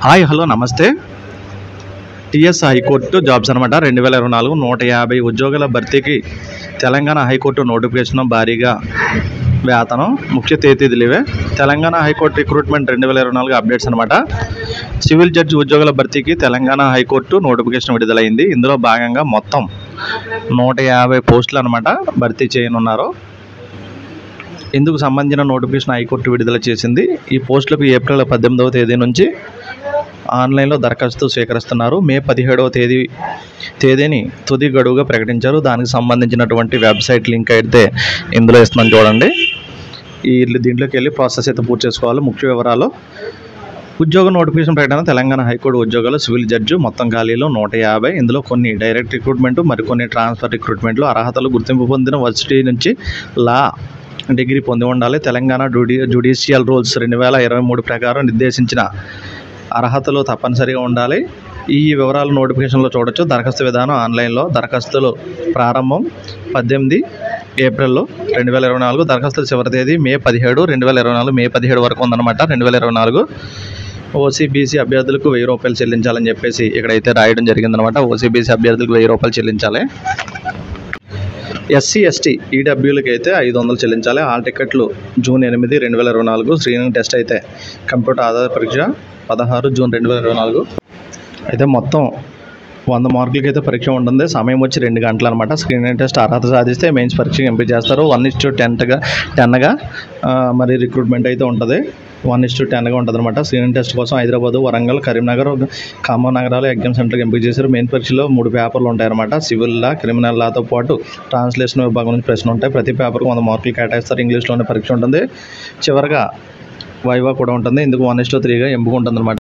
Hi hello నమస్తే. TS high court jobs అనమాట 2024 150 ఉద్యోగాల భర్తీకి తెలంగాణ హైకోర్టు నోటిఫికేషన్ భారీగా వేతనం ముఖ్య తేదీలు ఇవే. తెలంగాణ హైకోర్టు రిక్రూట్మెంట్ 2024 అప్డేట్స్ అనమాట. సివిల్ జడ్జి ఉద్యోగాల భర్తీకి తెలంగాణ హైకోర్టు నోటిఫికేషన్ విడుదలైంది. ఇందులో భాగంగా మొత్తం 150 పోస్టులు అనమాట భర్తీ చేయనున్నారు. ఇందుకు సంబంధించిన నోటిఫికేషన్ హైకోర్టు విడుదల చేసింది. ఈ పోస్టులకు ఏప్రిల్ 18వ తేదీ నుంచి ఆన్లైన్లో దరఖాస్తు స్వీకరిస్తున్నారు. మే 17వ తేదీని తుది గడువుగా ప్రకటించారు. దానికి సంబంధించినటువంటి వెబ్సైట్ లింక్ అయితే ఇందులో ఇస్తున్నాను చూడండి. దీంట్లోకి వెళ్ళి ప్రాసెస్ అయితే పూర్తి చేసుకోవాలి. ముఖ్య వివరాలు: ఉద్యోగ నోటిఫికేషన్ ప్రకటన తెలంగాణ హైకోర్టు ఉద్యోగాలు సివిల్ జడ్జి మొత్తం ఖాళీలు 150. ఇందులో కొన్ని డైరెక్ట్ రిక్రూట్మెంట్, మరికొన్ని ట్రాన్స్ఫర్ రిక్రూట్మెంట్లు. అర్హతలు: గుర్తింపు పొందిన వర్సిటీ నుంచి లా డిగ్రీ పొంది ఉండాలి. తెలంగాణ జ్యుడిషియల్ రూల్స్ 2023 ప్రకారం నిర్దేశించిన అర్హతలు తప్పనిసరిగా ఉండాలి. ఈ వివరాలు నోటిఫికేషన్లో చూడొచ్చు. దరఖాస్తు విధానం ఆన్లైన్లో. దరఖాస్తులు ప్రారంభం 18 ఏప్రిల్ 2024. దరఖాస్తుల చివరి తేదీ మే 17, 2024. మే 17 వరకు ఉందన్నమాట 2024. ఓసీబీసీ అభ్యర్థులకు 1000 రూపాయలు చెల్లించాలని చెప్పేసి ఇక్కడైతే రాయడం జరిగిందనమాట. ఓసీబీసీ అభ్యర్థులకు 1000 రూపాయలు చెల్లించాలి. ఎస్సీ ఎస్టీ ఈడబ్ల్యూలకి అయితే 500 చెల్లించాలి. ఆల్ టికెట్లు జూన్ 8, 2024. స్క్రీనింగ్ టెస్ట్ అయితే కంప్యూటర్ ఆధార పరీక్ష 16 జూన్ 2024. అయితే మొత్తం 100 మార్కులకి అయితే పరీక్ష ఉంటుంది. సమయం వచ్చి 2 గంటలు అనమాట. స్క్రీనింగ్ టెస్ట్ అర్హత సాధిస్తే మెయిన్స్ పరీక్ష ఎంపిక చేస్తారు. 1:10గా మరి రిక్రూట్మెంట్ అయితే ఉంటుంది. 1:10గా ఉంటుంది అనమాట. స్క్రీనింగ్ టెస్ట్ కోసం హైదరాబాద్, వరంగల్, కరీంనగర్, ఖమ్మం నగరాలు ఎగ్జామ్ సెంటర్కి ఎంపిక చేశారు. మెయిన్ పరీక్షలో 3 పేపర్లు ఉంటాయన్నమాట. సివిల్ లా, క్రిమినల్ లాతో పాటు ట్రాన్స్లేషన్ విభాగం నుంచి ప్రశ్నలు ఉంటాయి. ప్రతి పేపర్కి 100 మార్కులు కేటాయిస్తారు. ఇంగ్లీష్లోనే పరీక్ష ఉంటుంది. చివరిగా వైవా కూడా ఉంటుంది. ఇందుకు 1:3గా ఎంపిక ఉంటుంది అనమాట.